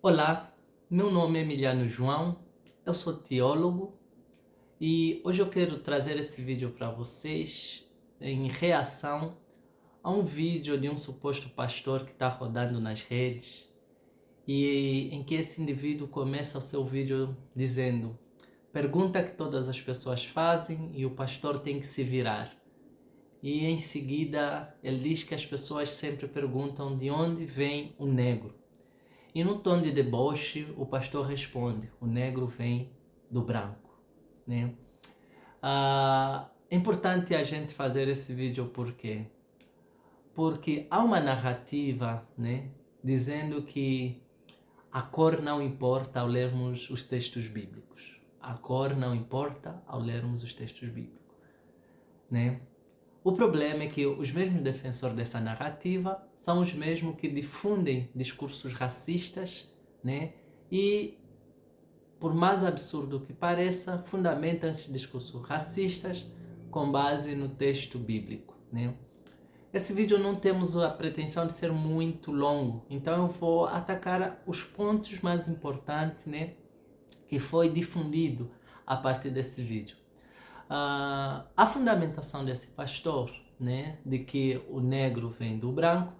Olá, meu nome é Emiliano João, eu sou teólogo e hoje eu quero trazer esse vídeo para vocês em reação a um vídeo de um suposto pastor que está rodando nas redes e em que esse indivíduo começa o seu vídeo dizendo: pergunta que todas as pessoas fazem e o pastor tem que se virar. E em seguida ele diz que as pessoas sempre perguntam de onde vem o negro. E num tom de deboche, o pastor responde: o negro vem do branco. Né? É importante a gente fazer esse vídeo por quê? Porque há uma narrativa, né, dizendo que a cor não importa ao lermos os textos bíblicos. A cor não importa ao lermos os textos bíblicos. Né? O problema é que os mesmos defensores dessa narrativa são os mesmos que difundem discursos racistas, né? E, por mais absurdo que pareça, fundamentam esses discursos racistas com base no texto bíblico, né? Esse vídeo não temos a pretensão de ser muito longo, então eu vou atacar os pontos mais importantes, né, que foi difundido a partir desse vídeo. A fundamentação desse pastor, né, de que o negro vem do branco,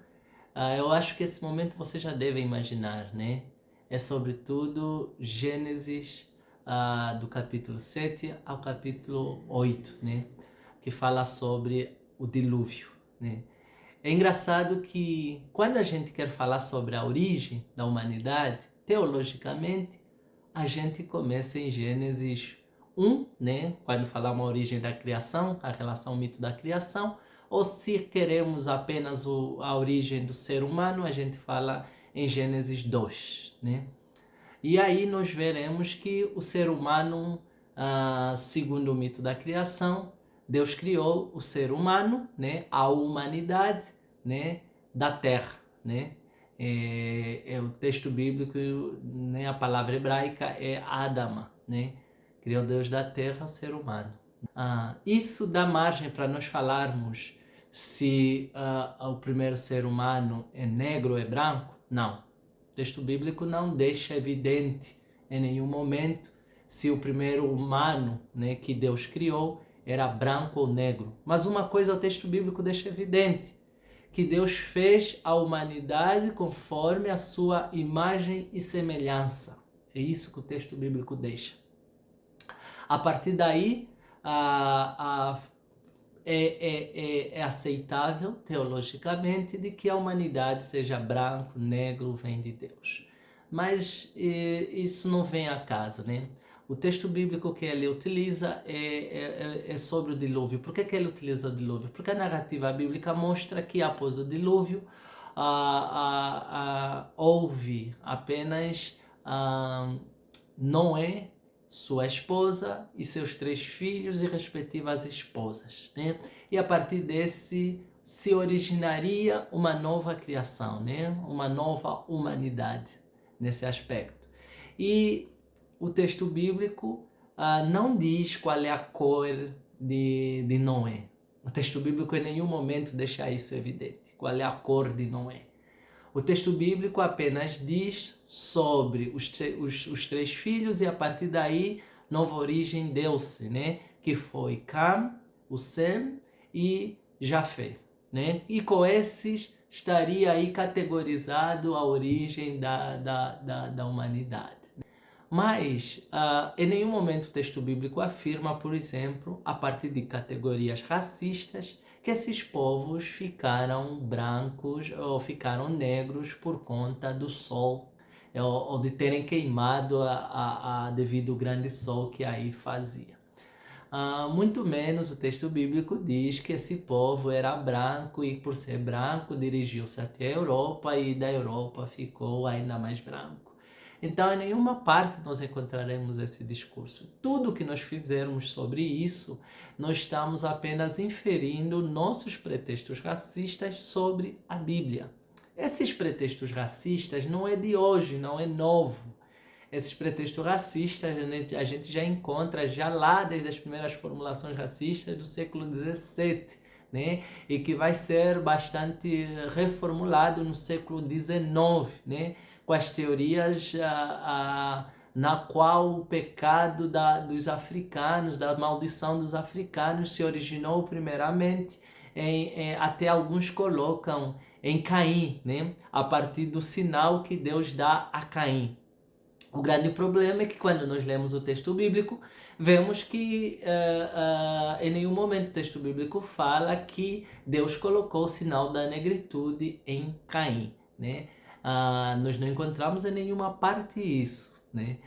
eu acho que esse momento você já deve imaginar, né? É sobretudo Gênesis do capítulo 7 ao capítulo 8, né? Que fala sobre o dilúvio, né? É engraçado que quando a gente quer falar sobre a origem da humanidade, teologicamente, a gente começa em Gênesis 1, né? Quando falamos a origem da criação, a relação mito da criação, ou se queremos apenas a origem do ser humano, a gente fala em Gênesis 2, né? E aí nós veremos que o ser humano, segundo o mito da criação, Deus criou o ser humano, né, a humanidade, né, da terra, né? É o texto bíblico, né, a palavra hebraica é Adama, né? Criou Deus da terra o ser humano. Isso dá margem para nós falarmos se o primeiro ser humano é negro ou é branco? Não. O texto bíblico não deixa evidente em nenhum momento se o primeiro humano, né, que Deus criou era branco ou negro. Mas uma coisa o texto bíblico deixa evidente: que Deus fez a humanidade conforme a sua imagem e semelhança. É isso que o texto bíblico deixa. A partir daí, é aceitável teologicamente de que a humanidade seja branco, negro, vem de Deus. Mas isso não vem a caso, né? O texto bíblico que ele utiliza é sobre o dilúvio. Por que ele utiliza o dilúvio? Porque a narrativa bíblica mostra que após o dilúvio houve apenas Noé, sua esposa e seus 3 filhos e respectivas esposas, né? E a partir desse se originaria uma nova criação, né? Uma nova humanidade nesse aspecto. E o texto bíblico não diz qual é a cor de Noé. O texto bíblico em nenhum momento deixa isso evidente. Qual é a cor de Noé? O texto bíblico apenas diz sobre os 3 filhos e a partir daí nova origem deu-se, né? Que foi Cam, o Sem e Jafé, né? E com esses estaria aí categorizado a origem da humanidade. Mas em nenhum momento o texto bíblico afirma, por exemplo, a partir de categorias racistas, que esses povos ficaram brancos ou ficaram negros por conta do sol, ou de terem queimado devido ao grande sol que aí fazia. Muito menos o texto bíblico diz que esse povo era branco e, por ser branco, dirigiu-se até a Europa e da Europa ficou ainda mais branco. Então, em nenhuma parte nós encontraremos esse discurso. Tudo que nós fizermos sobre isso, nós estamos apenas inferindo nossos pretextos racistas sobre a Bíblia. Esses pretextos racistas não é de hoje, não é novo. Esses pretextos racistas a gente já encontra já lá desde as primeiras formulações racistas do século XVII, né? E que vai ser bastante reformulado no século XIX, né? com as teorias na qual o pecado dos africanos, da maldição dos africanos se originou primeiramente, até alguns colocam em Caim, né? A partir do sinal que Deus dá a Caim. O grande problema é que quando nós lemos o texto bíblico, vemos que em nenhum momento o texto bíblico fala que Deus colocou o sinal da negritude em Caim, né? Nós não encontramos em nenhuma parte isso, né?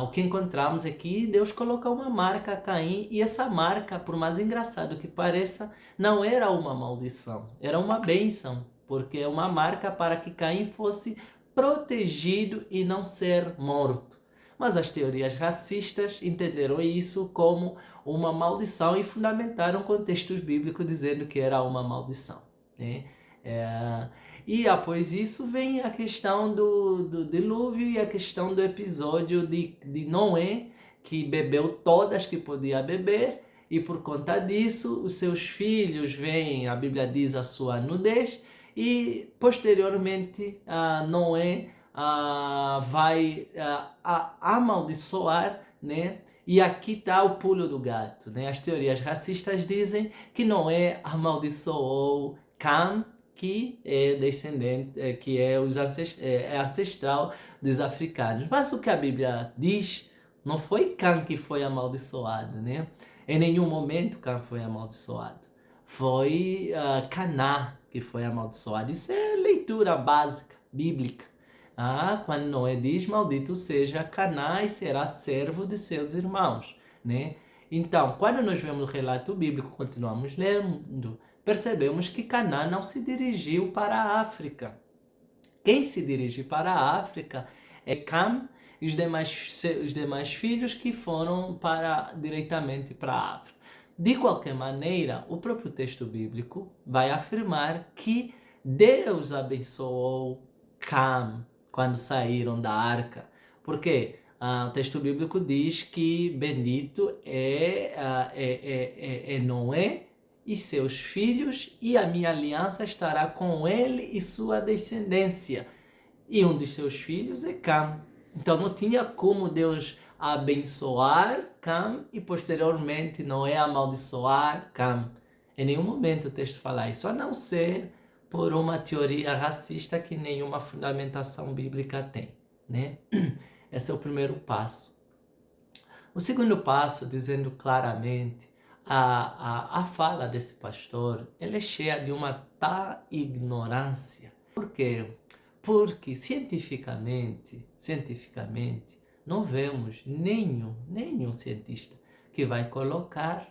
O que encontramos é que Deus colocou uma marca a Caim, e essa marca, por mais engraçado que pareça, não era uma maldição, era uma bênção, porque é uma marca para que Caim fosse protegido e não ser morto. Mas as teorias racistas entenderam isso como uma maldição e fundamentaram contextos bíblicos dizendo que era uma maldição, né? E após isso vem a questão do dilúvio e a questão do episódio de Noé, que bebeu todas que podia beber, e por conta disso os seus filhos veem, a Bíblia diz, a sua nudez, e posteriormente Noé vai amaldiçoar, né? E aqui está o pulo do gato, né? As teorias racistas dizem que Noé amaldiçoou Cam, que é descendente, que é ancestral dos africanos. Mas o que a Bíblia diz, não foi Cam que foi amaldiçoado, né? Em nenhum momento Cam foi amaldiçoado. Foi Caná que foi amaldiçoado. Isso é leitura básica, bíblica. Quando Noé diz, maldito seja Caná e será servo de seus irmãos, né? Então, quando nós vemos o relato bíblico, continuamos lendo, percebemos que Caná não se dirigiu para a África. Quem se dirige para a África é Cam e os demais filhos que foram diretamente para a África. De qualquer maneira, o próprio texto bíblico vai afirmar que Deus abençoou Cam quando saíram da arca. Porque o texto bíblico diz que bendito é Noé e seus filhos, e a minha aliança estará com ele e sua descendência. E um dos seus filhos é Cam. Então não tinha como Deus abençoar Cam e posteriormente Noé amaldiçoar Cam. Em nenhum momento o texto fala isso, a não ser por uma teoria racista que nenhuma fundamentação bíblica tem, né? Esse é o primeiro passo. O segundo passo, dizendo claramente, a fala desse pastor, ela é cheia de uma tal ignorância. Por quê? Porque cientificamente, não vemos nenhum cientista que vai colocar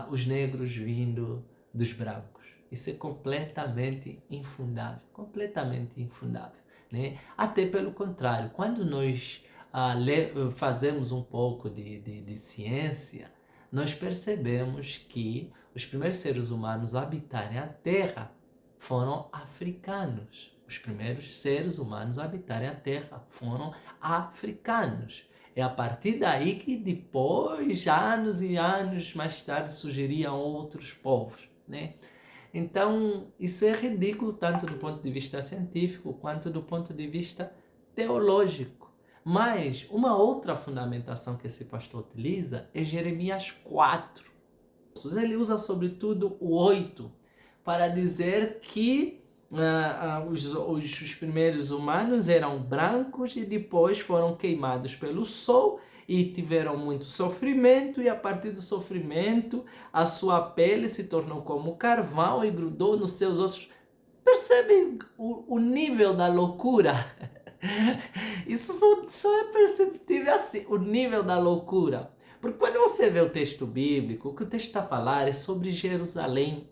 os negros vindo dos brancos. Isso é completamente infundável, né? Até pelo contrário, quando nós fazemos um pouco de ciência, nós percebemos que os primeiros seres humanos a habitarem a Terra foram africanos. Os primeiros seres humanos a habitarem a Terra foram africanos. É a partir daí que depois, anos e anos mais tarde, surgiriam outros povos, né? Então, isso é ridículo tanto do ponto de vista científico quanto do ponto de vista teológico. Mas uma outra fundamentação que esse pastor utiliza é Jeremias 4. Ele usa sobretudo o 8 para dizer que os primeiros humanos eram brancos e depois foram queimados pelo sol e tiveram muito sofrimento, e a partir do sofrimento a sua pele se tornou como carvão e grudou nos seus ossos. Percebem o nível da loucura? Isso só é perceptível assim, o nível da loucura. Porque quando você vê o texto bíblico, o que o texto está a falar é sobre Jerusalém.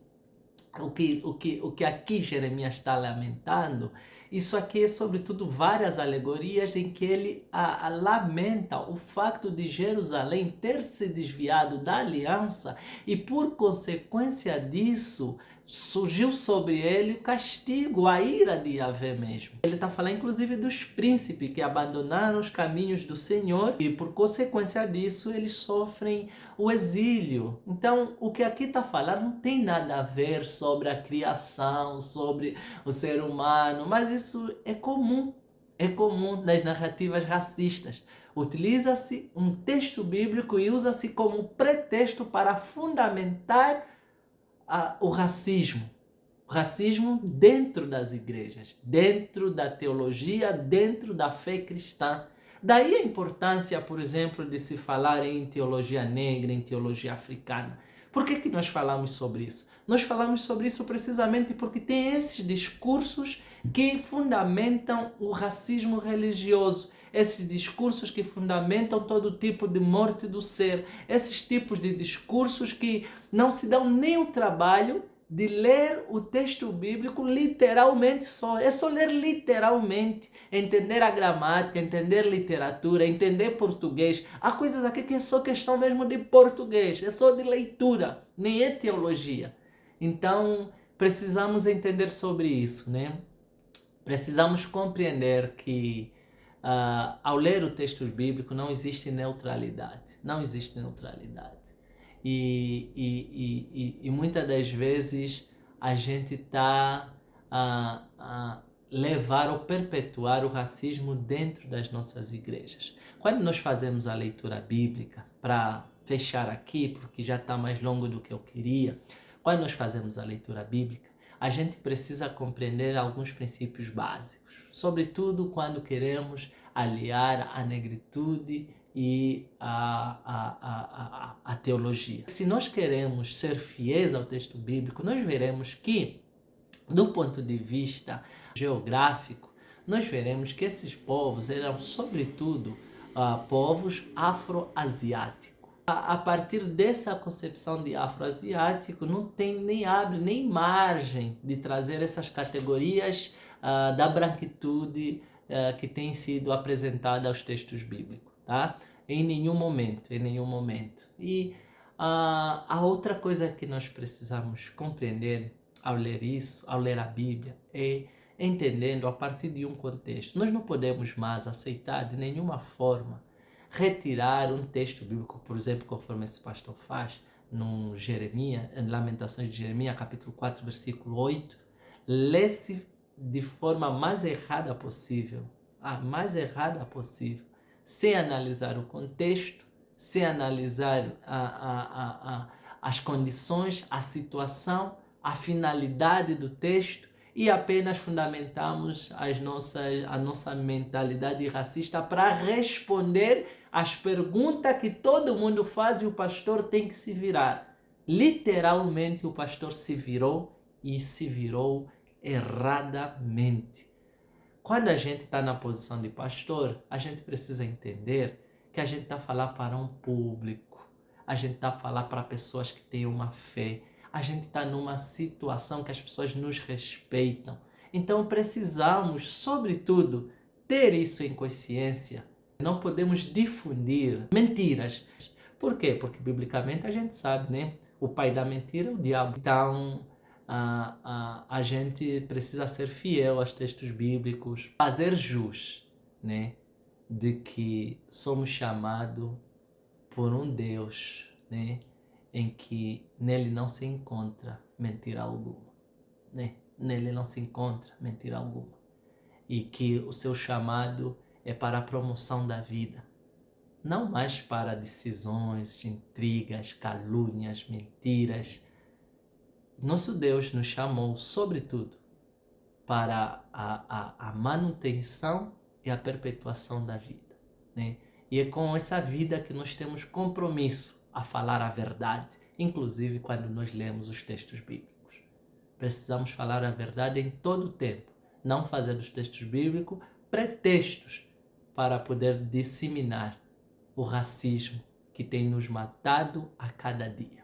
O que aqui Jeremias está lamentando, isso aqui é sobretudo várias alegorias em que ele lamenta o facto de Jerusalém ter se desviado da aliança e por consequência disso surgiu sobre ele o castigo, a ira de Yahvé mesmo. Ele está falando inclusive dos príncipes que abandonaram os caminhos do Senhor e por consequência disso eles sofrem o exílio. Então o que aqui está falando não tem nada a ver sobre a criação, sobre o ser humano, mas isso é comum nas narrativas racistas. Utiliza-se um texto bíblico e usa-se como pretexto para fundamentar o racismo. O racismo dentro das igrejas, dentro da teologia, dentro da fé cristã. Daí a importância, por exemplo, de se falar em teologia negra, em teologia africana. Por que nós falamos sobre isso? Nós falamos sobre isso precisamente porque tem esses discursos que fundamentam o racismo religioso, esses discursos que fundamentam todo tipo de morte do ser, esses tipos de discursos que não se dão nem o trabalho de ler o texto bíblico literalmente só. É só ler literalmente, entender a gramática, entender literatura, entender português. Há coisas aqui que é só questão mesmo de português, é só de leitura, nem é teologia. Então, precisamos entender sobre isso, né? Precisamos compreender que ao ler o texto bíblico não existe neutralidade. Não existe neutralidade. E muitas das vezes a gente está a levar ou perpetuar o racismo dentro das nossas igrejas. Quando nós fazemos a leitura bíblica, para fechar aqui, porque já está mais longo do que eu queria, quando nós fazemos a leitura bíblica, a gente precisa compreender alguns princípios básicos, sobretudo quando queremos aliar a negritude e a teologia. Se nós queremos ser fiéis ao texto bíblico, nós veremos que, do ponto de vista geográfico, nós veremos que esses povos eram, sobretudo, povos afro-asiáticos. A partir dessa concepção de afro-asiático, não tem nem abre nem margem de trazer essas categorias da branquitude que tem sido apresentada aos textos bíblicos, tá? Em nenhum momento, em nenhum momento. E a outra coisa que nós precisamos compreender ao ler isso, ao ler a Bíblia, é entendendo a partir de um contexto. Nós não podemos mais aceitar de nenhuma forma retirar um texto bíblico, por exemplo, conforme esse pastor faz, no Jeremias, em Lamentações de Jeremias, capítulo 4, versículo 8, lê-se de forma mais errada possível, sem analisar o contexto, sem analisar as condições, a situação, a finalidade do texto, e apenas fundamentamos a nossa mentalidade racista para responder às perguntas que todo mundo faz e o pastor tem que se virar. Literalmente o pastor se virou e se virou erradamente. Quando a gente está na posição de pastor, a gente precisa entender que a gente está a falar para um público, a gente está a falar para pessoas que têm uma fé, a gente está numa situação que as pessoas nos respeitam. Então precisamos, sobretudo, ter isso em consciência. Não podemos difundir mentiras. Por quê? Porque biblicamente a gente sabe, né? O pai da mentira é o diabo. Então a gente precisa ser fiel aos textos bíblicos, fazer jus, né? De que somos chamados por um Deus, né? Em que nele não se encontra mentira alguma, né? Nele não se encontra mentira alguma. E que o seu chamado é para a promoção da vida, não mais para decisões, intrigas, calúnias, mentiras. Nosso Deus nos chamou, sobretudo, para a manutenção e a perpetuação da vida, né? E é com essa vida que nós temos compromisso a falar a verdade, inclusive quando nós lemos os textos bíblicos. Precisamos falar a verdade em todo o tempo, não fazer dos textos bíblicos pretextos para poder disseminar o racismo que tem nos matado a cada dia.